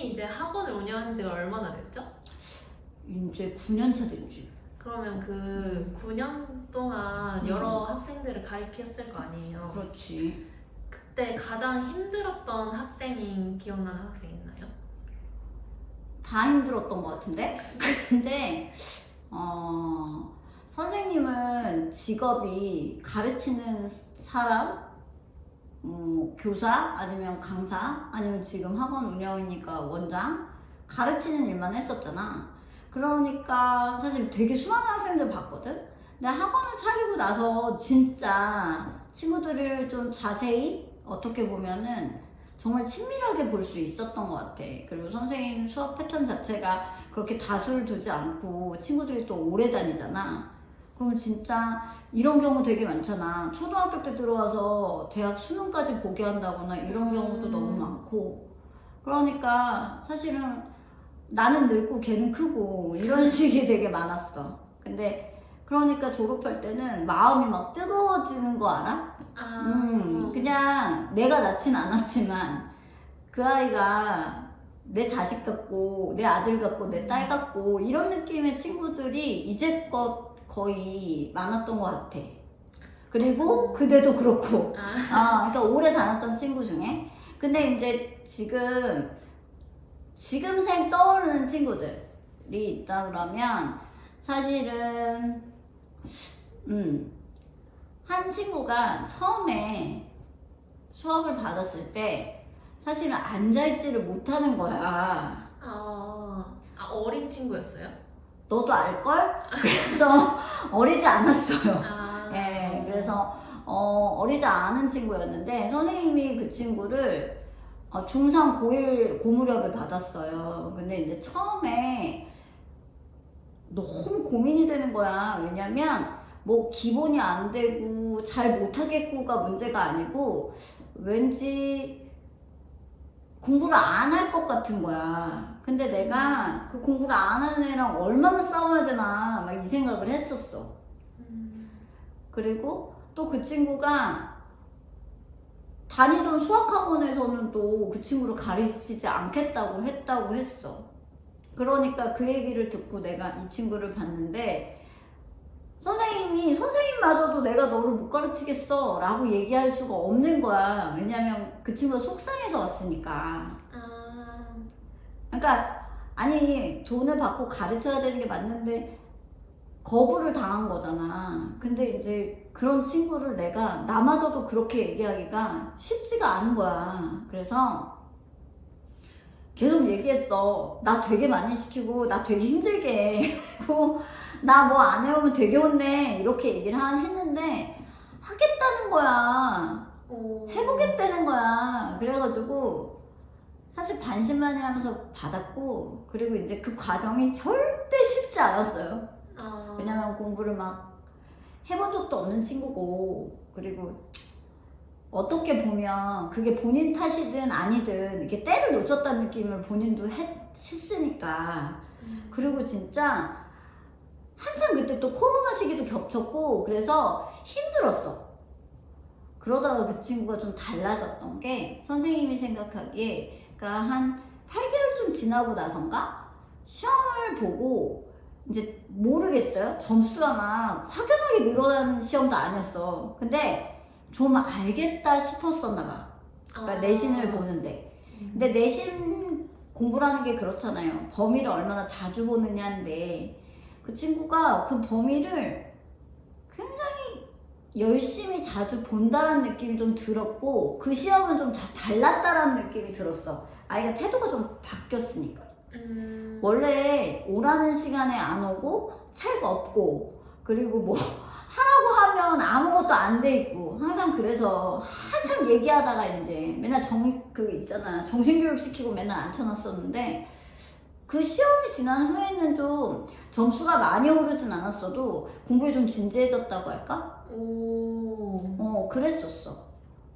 선생님이 이제 학원을 운영한 지가 얼마나 됐죠? 이제 9년 차 됐지. 그러면 그 9년 동안 여러 학생들을 가르쳤을 거 아니에요? 그렇지. 그때 가장 힘들었던 학생이 기억나는 학생 있나요? 다 힘들었던 것 같은데? 근데 선생님은 직업이 가르치는 사람, 교사, 아니면 강사, 아니면 지금 학원 운영이니까 원장, 가르치는 일만 했었잖아. 그러니까 사실 되게 수많은 학생들 봤거든? 근데 학원을 차리고 나서 진짜 친구들을 좀 자세히 어떻게 보면은 정말 친밀하게 볼 수 있었던 것 같아. 그리고 선생님 수업 패턴 자체가 그렇게 다수를 두지 않고 친구들이 또 오래 다니잖아. 그럼 진짜 이런 경우 되게 많잖아. 초등학교 때 들어와서 대학 수능까지 보게 한다거나 이런 경우도 너무 많고. 그러니까 사실은 나는 늙고 걔는 크고 이런 식이 되게 많았어. 근데 그러니까 졸업할 때는 마음이 막 뜨거워지는 거 알아? 그냥 내가 낳진 않았지만 그 아이가 내 자식 같고 내 아들 같고 내 딸 같고 이런 느낌의 친구들이 이제껏 거의 많았던 것 같아. 그리고 그대도 그렇고 그러니까 오래 다녔던 친구 중에. 근데 이제 지금생 떠오르는 친구들이 있다 그러면 사실은 한 친구가 처음에 수업을 받았을 때 사실은 앉아있지를 못하는 거야. 어린 친구였어요? 너도 알걸? 그래서 어리지 않았어요. 예, 그래서 어리지 않은 친구였는데 선생님이 그 친구를 중3 고1 고무렵을 받았어요. 근데 이제 처음에 너무 고민이 되는 거야. 왜냐면 뭐 기본이 안 되고 잘 못하겠고가 문제가 아니고 왠지 공부를 안 할 것 같은 거야. 근데 내가 그 공부를 안 하는 애랑 얼마나 싸워야 되나 막 이 생각을 했었어. 그리고 또 그 친구가 다니던 수학학원에서는 또 그 친구를 가르치지 않겠다고 했어. 그러니까 그 얘기를 듣고 내가 이 친구를 봤는데 선생님마저도 내가 너를 못 가르치겠어 라고 얘기할 수가 없는 거야. 왜냐면 그 친구가 속상해서 왔으니까. 그러니까 아니 돈을 받고 가르쳐야 되는 게 맞는데 거부를 당한 거잖아. 근데 이제 그런 친구를 나마저도 그렇게 얘기하기가 쉽지가 않은 거야. 그래서 계속 얘기했어. 나 되게 많이 시키고 나 되게 힘들게 해. 그리고 나 뭐 안 해오면 되게 혼내 이렇게 얘기를 했는데 하겠다는 거야. 해보겠다는 거야. 그래가지고 사실 반신반의하면서 받았고, 그리고 이제 그 과정이 절대 쉽지 않았어요. 왜냐면 공부를 막 해본 적도 없는 친구고, 그리고 어떻게 보면 그게 본인 탓이든 아니든 이렇게 때를 놓쳤다는 느낌을 본인도 했으니까. 그리고 진짜 한참 그때 또 코로나 시기도 겹쳤고 그래서 힘들었어. 그러다가 그 친구가 좀 달라졌던 게 선생님이 생각하기에 그러니까 한 8개월쯤 지나고 나선가 시험을 보고 이제 모르겠어요. 점수가 막 확연하게 늘어나는 시험도 아니었어. 근데 좀 알겠다 싶었었나 봐. 그러니까 내신을 보는데. 근데 내신 공부라는 게 그렇잖아요. 범위를 얼마나 자주 보느냐인데 그 친구가 그 범위를 굉장히 열심히 자주 본다는 느낌이 좀 들었고 그 시험은 좀 달랐다라는 느낌이 들었어. 아이가 태도가 좀 바뀌었으니까. 원래 오라는 시간에 안 오고 책 없고 그리고 뭐 하라고 하면 아무것도 안 돼 있고 항상 그래서 한참 얘기하다가 이제 맨날 있잖아. 정신교육 시키고 맨날 앉혀놨었는데 그 시험이 지난 후에는 좀 점수가 많이 오르진 않았어도 공부에 좀 진지해졌다고 할까? 그랬었어.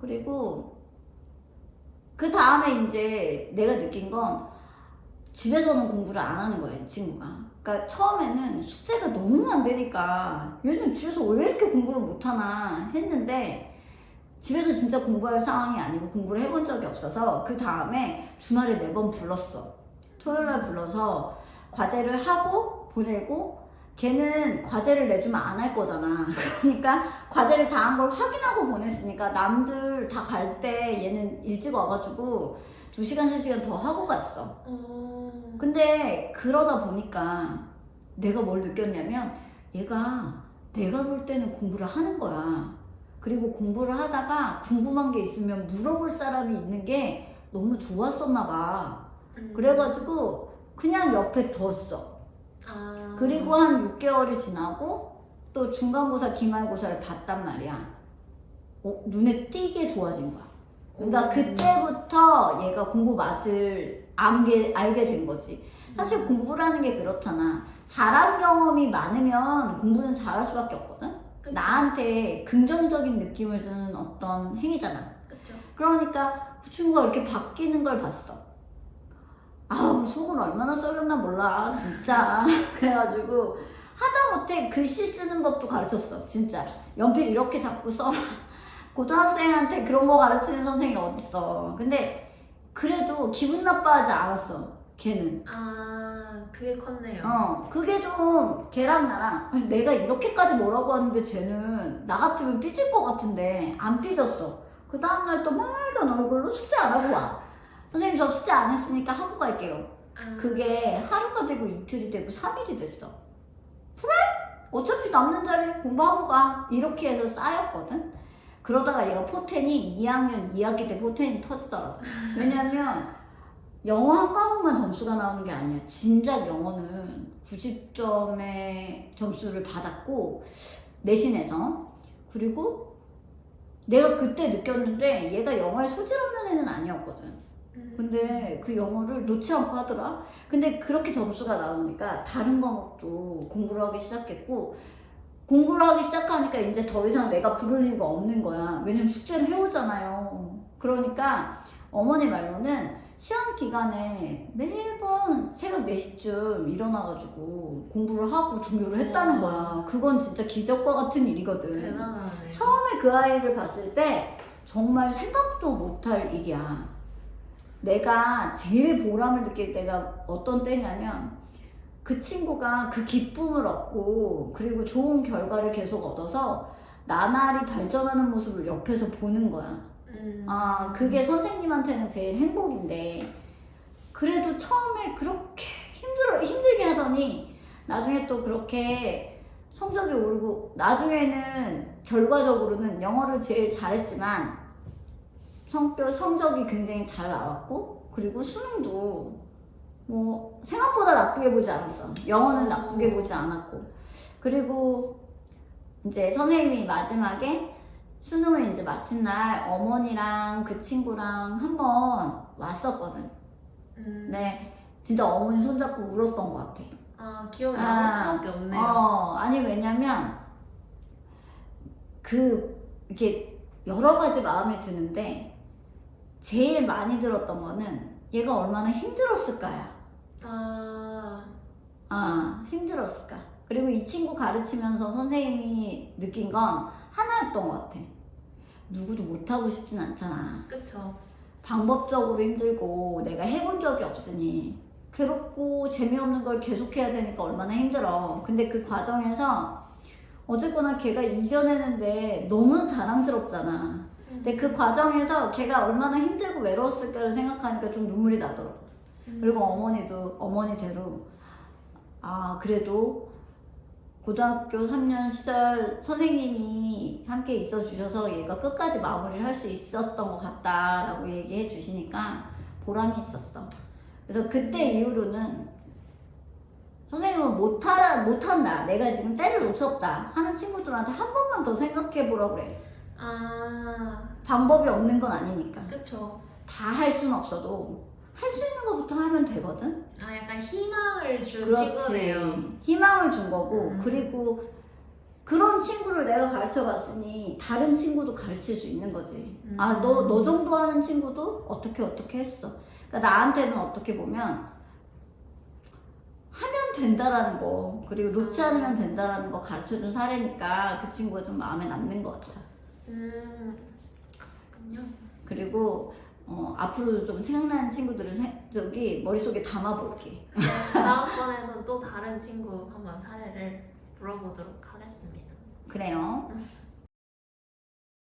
그리고 그 다음에 이제 내가 느낀 건 집에서는 공부를 안 하는 거야, 이 친구가. 그러니까 처음에는 숙제가 너무 안 되니까 요즘 집에서 왜 이렇게 공부를 못하나 했는데 집에서 진짜 공부할 상황이 아니고 공부를 해본 적이 없어서 그 다음에 주말에 매번 불렀어. 토요일날 불러서 과제를 하고 보내고 걔는 과제를 내주면 안 할 거잖아. 그러니까 과제를 다 한 걸 확인하고 보냈으니까 남들 다 갈 때 얘는 일찍 와가지고 2시간, 3시간 더 하고 갔어. 근데 그러다 보니까 내가 뭘 느꼈냐면 얘가 내가 볼 때는 공부를 하는 거야. 그리고 공부를 하다가 궁금한 게 있으면 물어볼 사람이 있는 게 너무 좋았었나 봐. 그래가지고 그냥 옆에 뒀어. 그리고 한 6개월이 지나고 또 중간고사, 기말고사를 봤단 말이야. 눈에 띄게 좋아진 거야. 그러니까 그때부터 얘가 공부 맛을 알게 된 거지. 사실 공부라는 게 그렇잖아. 잘한 경험이 많으면 공부는 잘할 수밖에 없거든. 그쵸. 나한테 긍정적인 느낌을 주는 어떤 행위잖아. 그쵸. 그러니까 그 친구가 이렇게 바뀌는 걸 봤어. 아우, 속은 얼마나 썩였나 몰라 진짜. 그래가지고 하다못해 글씨 쓰는 법도 가르쳤어. 진짜 연필 이렇게 잡고 써라. 고등학생한테 그런 거 가르치는 선생님이 어딨어. 근데 그래도 기분 나빠하지 않았어 걔는. 그게 컸네요. 그게 좀 걔랑 나랑, 아니, 내가 이렇게까지 뭐라고 하는데 쟤는 나 같으면 삐질 것 같은데 안 삐졌어. 그 다음날 또 맑은 얼굴로 숙제 안 하고 와. 선생님 저 숙제 안 했으니까 하고 갈게요. 그게 하루가 되고 이틀이 되고 3일이 됐어. 그래? 어차피 남는 자리 공부하고 가. 이렇게 해서 쌓였거든. 그러다가 얘가 포텐이 2학년 2학기 때 포텐이 터지더라고. 왜냐면 영어 한 과목만 점수가 나오는 게 아니야. 진작 영어는 90점의 점수를 받았고 내신에서. 그리고 내가 그때 느꼈는데 얘가 영어에 소질 없는 애는 아니었거든. 근데 그 영어를 놓지 않고 하더라. 근데 그렇게 점수가 나오니까 다른 과목도 공부를 하기 시작했고, 공부를 하기 시작하니까 이제 더 이상 내가 부를 이유가 없는 거야. 왜냐면 숙제를 해오잖아요. 그러니까 어머니 말로는 시험 기간에 매번 새벽 4시쯤 일어나가지고 공부를 하고 등교를 했다는 거야. 그건 진짜 기적과 같은 일이거든. 대단하네. 처음에 그 아이를 봤을 때 정말 생각도 못할 일이야. 내가 제일 보람을 느낄 때가 어떤 때냐면 그 친구가 그 기쁨을 얻고 그리고 좋은 결과를 계속 얻어서 나날이 발전하는 모습을 옆에서 보는 거야. 그게 선생님한테는 제일 행복인데, 그래도 처음에 그렇게 힘들게 하더니 나중에 또 그렇게 성적이 오르고, 나중에는 결과적으로는 영어를 제일 잘했지만 성적이 굉장히 잘 나왔고, 그리고 수능도 뭐 생각보다 나쁘게 보지 않았어. 영어는 나쁘게 보지 않았고. 그리고 이제 선생님이 마지막에 수능을 이제 마친 날 어머니랑 그 친구랑 한번 왔었거든. 네, 진짜 어머니 손잡고 울었던 것 같아. 기억에 남을 수밖에 없네요. 아니 왜냐면 이렇게 여러 가지 마음이 드는데 제일 많이 들었던 거는 얘가 얼마나 힘들었을까야. 힘들었을까. 그리고 이 친구 가르치면서 선생님이 느낀 건 하나였던 것 같아. 누구도 못하고 싶진 않잖아. 그쵸. 방법적으로 힘들고 내가 해본 적이 없으니 괴롭고 재미없는 걸 계속해야 되니까 얼마나 힘들어. 근데 그 과정에서 어쨌거나 걔가 이겨내는데 너무 자랑스럽잖아. 근데 그 과정에서 걔가 얼마나 힘들고 외로웠을까를 생각하니까 좀 눈물이 나더라고. 그리고 어머니도 어머니대로 그래도 고등학교 3년 시절 선생님이 함께 있어 주셔서 얘가 끝까지 마무리를 할 수 있었던 것 같다라고 얘기해 주시니까 보람이 있었어. 그래서 그때 이후로는 선생님은 못한다, 내가 지금 때를 놓쳤다 하는 친구들한테 한 번만 더 생각해 보라고 그래. 방법이 없는 건 아니니까. 그쵸. 다 할 수는 없어도 할 수 있는 것부터 하면 되거든. 약간 희망을 준 그렇지. 친구네요. 희망을 준 거고, 그리고 그런 친구를 내가 가르쳐 봤으니 다른 친구도 가르칠 수 있는 거지. 너 정도 하는 친구도 어떻게 했어. 그러니까 나한테는 어떻게 보면 하면 된다라는 거, 그리고 놓지 않으면 된다라는 거 가르쳐 준 사례니까 그 친구가 좀 마음에 남는 것 같아. 그럼요. 그리고 앞으로 좀 생각나는 친구들을 저기 머릿속에 담아볼게. 다음번에는 또 다른 친구 한번 사례를 물어보도록 하겠습니다. 그래요.